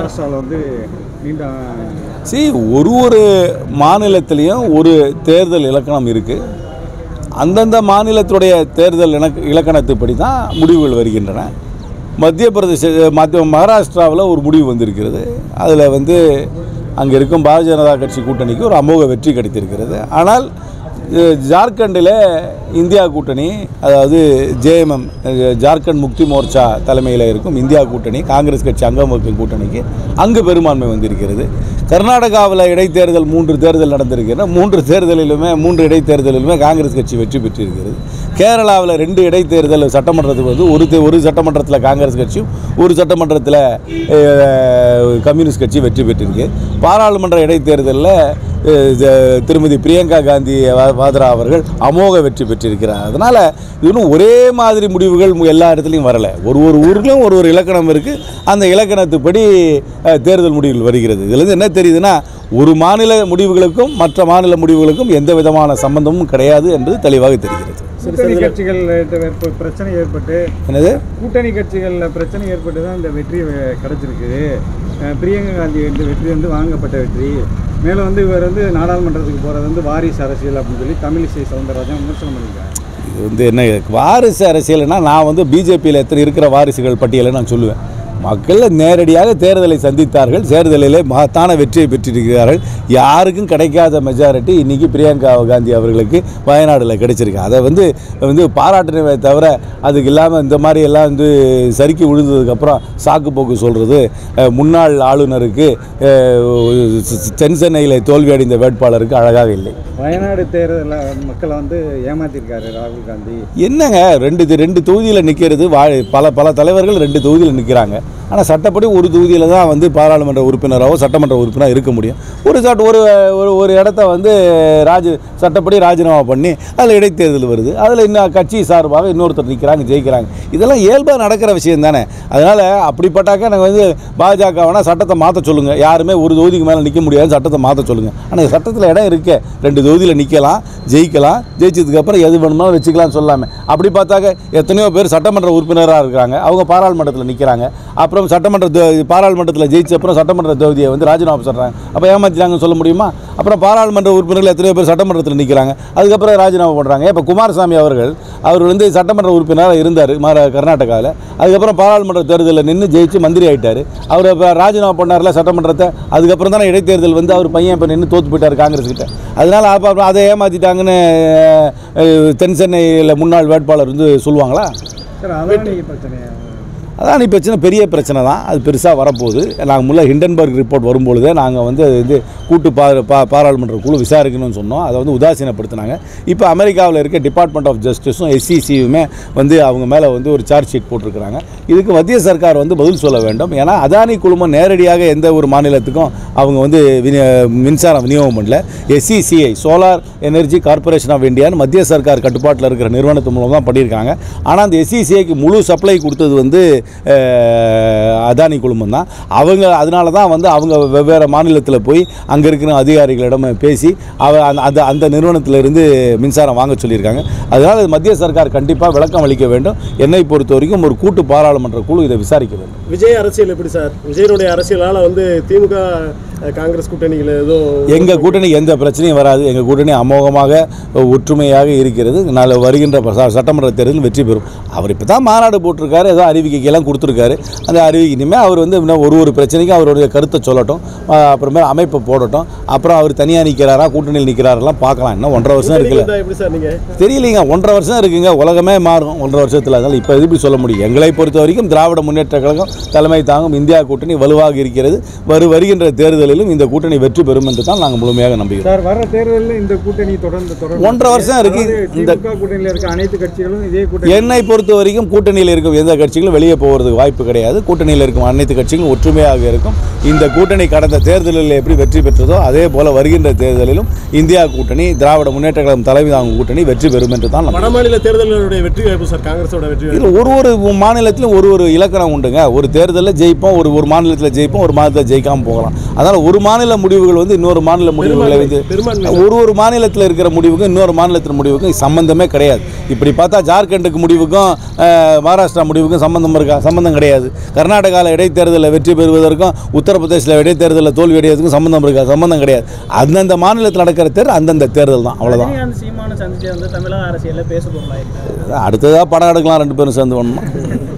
மகாராஷ்டிராவில் வந்து ஒரு மாநிலத்திலையும் ஒரு தேர்தல் இலக்கணம் இருக்குது. அந்தந்த மாநிலத்துடைய தேர்தல் இலக்கணத்துப்படி தான் முடிவுகள் வருகின்றன. மகாராஷ்டிராவில் ஒரு முடிவு வந்திருக்கிறது. அதில் வந்து அங்கே இருக்கும் பாரதிய ஜனதா கட்சி கூட்டணிக்கு ஒரு அமோக வெற்றி கிடைத்திருக்கிறது. ஆனால் ஜார்க்கண்டில் இந்தியா கூட்டணி, அதாவது ஜேஎம்எம் ஜார்க்கண்ட் முக்தி மோர்ச்சா தலைமையில் இருக்கும் இந்தியா கூட்டணி, காங்கிரஸ் கட்சி அங்கம் வகிக்கும் கூட்டணிக்கு அங்கு பெரும்பான்மை வந்திருக்கிறது. கர்நாடகாவில் இடைத்தேர்தல் 3 தேர்தல் நடந்திருக்கிறது. 3 இடைத்தேர்தலிலுமே காங்கிரஸ் கட்சி வெற்றி பெற்றிருக்கிறது. கேரளாவில் 2 இடைத்தேர்தல் சட்டமன்றத்துக்கு வந்து ஒரு சட்டமன்றத்தில் காங்கிரஸ் கட்சியும் ஒரு சட்டமன்றத்தில் கம்யூனிஸ்ட் கட்சி வெற்றி பெற்றிருக்கு. பாராளுமன்ற இடைத்தேர்தலில் திருமதி பிரியங்கா காந்தி வாத்ரா அவர்கள் அமோக வெற்றி பெற்றிருக்கிறார். அதனால் இன்னும் ஒரே மாதிரி முடிவுகள் எல்லா இடத்துலையும் வரலை. ஒரு ஊர்லேயும் ஒரு இலக்கணம் இருக்குது. அந்த இலக்கணத்துப்படி தேர்தல் முடிவுகள் வருகிறது. இதுலேருந்து என்ன தெரியுதுன்னா, ஒரு மாநில முடிவுகளுக்கும் மற்ற மாநில முடிவுகளுக்கும் எந்த விதமான சம்பந்தமும் கிடையாது என்பது தெளிவாக தெரிகிறது. கூட்டணி கட்சிகள் பிரச்சனை ஏற்பட்டு கூட்டணி கட்சிகளில் பிரச்சனை ஏற்பட்டு தான் இந்த வெற்றி கிடைச்சிருக்குது. பிரியங்கா காந்தி வெற்றி வந்து வாங்கப்பட்ட வெற்றி. மேலும் வந்து இவர் வந்து நாடாளுமன்றத்துக்கு போகிறது வந்து வாரிசு அரசியல் அப்படின்னு சொல்லி தமிழிசை சவுந்தரராஜன் விமர்சனம் பண்ணியிருக்காங்க. இது வந்து என்ன வாரிசு அரசியல்னா, நான் வந்து பிஜேபியில் எத்தனை இருக்கிற வாரிசுகள் பட்டியலை நான் சொல்லுவேன். மக்கள் நேரடியாக தேர்தலை சந்தித்தார்கள். தேர்தலிலே மகத்தான வெற்றியை பெற்றிருக்கிறார்கள். யாருக்கும் கிடைக்காத மெஜாரிட்டி இன்றைக்கி பிரியங்கா காந்தி அவர்களுக்கு வயநாடில் கிடைச்சிருக்கு. அதை வந்து பாராட்டினவே தவிர அதுக்கு இல்லாமல் இந்த மாதிரி எல்லாம் வந்து சறுக்கி விழுந்ததுக்கப்புறம் சாக்கு போக்கு சொல்கிறது முன்னாள் ஆளுநருக்கு தென்சென்னையில் தோல்வி அடைந்த வேட்பாளருக்கு அழகாக இல்லை. வயநாடு தேர்தலில் மக்களை வந்து ஏமாற்றிருக்காரு ராகுல் காந்தி. என்னங்க, ரெண்டு தொகுதியில் நிற்கிறது. பல தலைவர்கள் 2 தொகுதியில் நிற்கிறாங்க. ஆனால் சட்டப்படி ஒரு தொகுதியில் தான் வந்து பாராளுமன்ற உறுப்பினராகவோ சட்டமன்ற உறுப்பினராக இருக்க முடியும். ஒரு இடத்த வந்து சட்டப்படி ராஜினாமா பண்ணி அதில் இடைத்தேர்தல் வருது. அதில் இன்னும் கட்சி சார்பாக இன்னொருத்தர் நிற்கிறாங்க, ஜெயிக்கிறாங்க. இதெல்லாம் இயல்பாக நடக்கிற விஷயம் தானே. அதனால் அப்படிப்பட்டாக்க நாங்கள் வந்து பாஜகவனா சட்டத்தை மாற்ற சொல்லுங்கள். யாருமே ஒரு தொகுதிக்கு மேலே நிற்க முடியாது, சட்டத்தை மாற்ற சொல்லுங்கள். ஆனால் சட்டத்தில் இடம் இருக்கே, 2 தொகுதியில் நிற்கலாம், ஜெயிக்கலாம். ஜெயிச்சதுக்கப்புறம் எது வேணுமாலும் வச்சுக்கலாம்னு சொல்லாமல். அப்படி பார்த்தாக்க எத்தனையோ பேர் சட்டமன்ற உறுப்பினராக இருக்கிறாங்க, அவங்க பாராளுமன்றத்தில் நிற்கிறாங்க. அப்புறம் பாராளுமன்றத்தில் ஜெயிச்ச அப்புறம் சட்டமன்ற தொகுதியை வந்து ராஜினாமா சொல்கிறாங்க. அப்போ ஏமாற்றிட்டாங்கன்னு சொல்ல முடியுமா? அப்புறம் பாராளுமன்ற உறுப்பினர்கள் எத்தனையோ பேர் சட்டமன்றத்தில் நிற்கிறாங்க, அதுக்கப்புறம் ராஜினாமா பண்ணுறாங்க. இப்போ குமாரசாமி அவர் வந்து சட்டமன்ற உறுப்பினராக இருந்தார் கர்நாடகாவில். அதுக்கப்புறம் பாராளுமன்ற தேர்தலில் நின்று ஜெயிச்சு மந்திரி ஆகிட்டார். அவர் இப்போ ராஜினாமா பண்ணார்ல சட்டமன்றத்தை. அதுக்கப்புறம் தானே இடைத்தேர்தல் வந்து அவர் பையன் இப்போ நின்று தோற்று போயிட்டார் காங்கிரஸ் கிட்ட. அதனால் அப்போ அதை ஏமாற்றிட்டாங்கன்னு தென்சென்னையில் முன்னாள் வேட்பாளர் வந்து சொல்லுவாங்களா? அதானி பிரச்சனை பெரிய பிரச்சனை தான். அது பெருசாக வரப்போகுது. நாங்கள் முன்னே ஹிண்டன்பர்க் ரிப்போர்ட் வரும்பொழுதே நாங்கள் வந்து இது கூட்டு பாராளுமன்ற குழு விசாரிக்கணும்னு சொன்னோம். அதை வந்து உதாசீனப்படுத்தினாங்க. இப்போ அமெரிக்காவில் இருக்க டிபார்ட்மெண்ட் ஆஃப் ஜஸ்டிஸும் SECயுமே வந்து அவங்க மேலே வந்து ஒரு சார்ஜ் ஷீட் போட்டிருக்கிறாங்க. இதுக்கு மத்திய சர்க்கார் வந்து பதில் சொல்ல வேண்டும். ஏன்னா அதானி குழுமம் நேரடியாக எந்த ஒரு மாநிலத்துக்கும் அவங்க வந்து மின்சாரம் விநியோகம் பண்ணல. SECI solar energy corporation of இந்தியான்னு மத்திய சர்க்கார் கட்டுப்பாட்டில் இருக்கிற நிறுவனத்து மூலம் தான் பண்ணியிருக்காங்க. ஆனால் அந்த SECIக்கு முழு சப்ளை கொடுத்தது வந்து அதானி குழுமம் தான். அதனால தான் வந்து அவங்க வெவ்வேறு மாநிலத்தில் போய் அங்கே இருக்கிற அதிகாரிகளிடம் பேசி அந்த நிறுவனத்திலிருந்து மின்சாரம் வாங்க சொல்லியிருக்காங்க. அதனால் மத்திய சர்க்கார் கண்டிப்பாக விளக்கம் அளிக்க வேண்டும். என்னை பொறுத்த வரைக்கும் ஒரு கூட்டு பாராளுமன்ற குழு இதை விசாரிக்க வேண்டும். விஜய் அரசியல் எப்படி சார்? விஜயனுடைய அரசியலால் வந்து திமுக காங்கிரஸ் கூட்டணிகள் ஏதோ எங்கள் கூட்டணி எந்த பிரச்சனையும் வராது. எங்கள் கூட்டணி அமோகமாக ஒற்றுமையாக இருக்கிறது. நாளை வருகின்ற சட்டமன்ற தேர்தலில் வெற்றி பெறும். அவர் இப்போ தான் மாநாடு போட்டிருக்காரு, ஏதோ அறிவிக்கைக்கெல்லாம் கொடுத்துருக்காரு. அந்த அறிவிக்கை இனிமேல் அவர் வந்து ஒரு பிரச்சனைக்கும் அவருடைய கருத்தை சொல்லட்டும், அப்புறமே அமைப்பை போடட்டும். அப்புறம் அவர் தனியாக நிற்கிறாரா கூட்டணியில் நிற்கிறாரெல்லாம் பார்க்கலாம். இன்னும் 1.5 வருஷம் இருக்குல்ல, தெரியலைங்க. 1.5 வருஷம் இருக்குங்க. உலகமே மாறும் 1.5 வருஷத்தில். அதனால் இப்போ எப்படி சொல்ல முடியும்? எங்களை பொறுத்த வரைக்கும் திராவிட முன்னேற்ற கழகம் தலைமை தாங்கும் இந்தியா கூட்டணி வலுவாக இருக்கிறது. வருகின்ற தேர்தலிலும் இந்த கூட்டணி வெற்றி பெறும் என்று தான் நாங்கள் முழுமையாக நம்புகிறோம். சார், வர தேர்தலில் இந்த கூட்டணி தொடர்ந்து 1.5 வருஷம் இருக்கு. இந்த கூட்டணியில் இருக்க அனைத்து கட்சிகளும் இதே கூட்டணி. என்னை பொறுத்த வரைக்கும் கூட்டணியில் இருக்கும் எந்த கட்சிகளும் வெளியே போகிறதுக்கு வாய்ப்பு கிடையாது. கூட்டணியில் இருக்கும் அனைத்து கட்சிகளும் ஒற்றுமையாக இருக்கும். இந்த கூட்டணி கடந்த தேர்தலில் எப்படி வெற்றி பெற்றதோ அதே போல வருகின்ற தேர்தலிலும் இந்தியா கூட்டணி திராவிட முன்னேற்ற கழகம் தலைமை தாங்கும் கூட்டணி வெற்றி பெறும் என்று தான். வடமாநில தேர்தலுடைய வெற்றி வாய்ப்பு சார், காங்கிரஸோட வெற்றி ஒரு மாநிலத்திலும் ஒரு இலக்கணம் உண்டுங்க. ஒரு தேர்தலில் ஜெயிப்போம், ஒரு மாநிலத்தில் ஜெயிப்போம், ஒரு மாநிலத்தில் ஜெயிக்காமல் போகலாம். அதனால் ஒரு மாநில முடிவுகள் வந்து இன்னொரு மாநில முடிவுகளை வந்து ஒரு மாநிலத்தில் இருக்கிற முடிவுக்கும் இன்னொரு மாநிலத்தின் முடிவுக்கும் சம்பந்தமே கிடையாது. இப்படி பார்த்தா ஜார்க்கண்டுக்கு முடிவுக்கும் மகாராஷ்டிரா முடிவுக்கும் சம்பந்தம் இருக்கா? சம்பந்தம் கிடையாது. கர்நாடகாவில் இடைத்தேர்தலில் வெற்றி பெறுவதற்கும் உத்தரப்பிரதேசில் இடைத்தேர்தலில் தோல்வி அடைவதற்கும் சம்பந்தம் இருக்கா? சம்பந்தம் கிடையாது. அந்தந்த மாநிலத்தில் நடக்கிற தேர்தல் அந்தந்த தேர்தல் தான், அவ்வளோதான். சீமான சந்திச்சு வந்து தமிழக அரசியலில் பேச பொருளாயிருக்காரு. அடுத்ததாக படம் எடுக்கலாம் 2 பேரும் சேர்ந்து பண்ணணும்.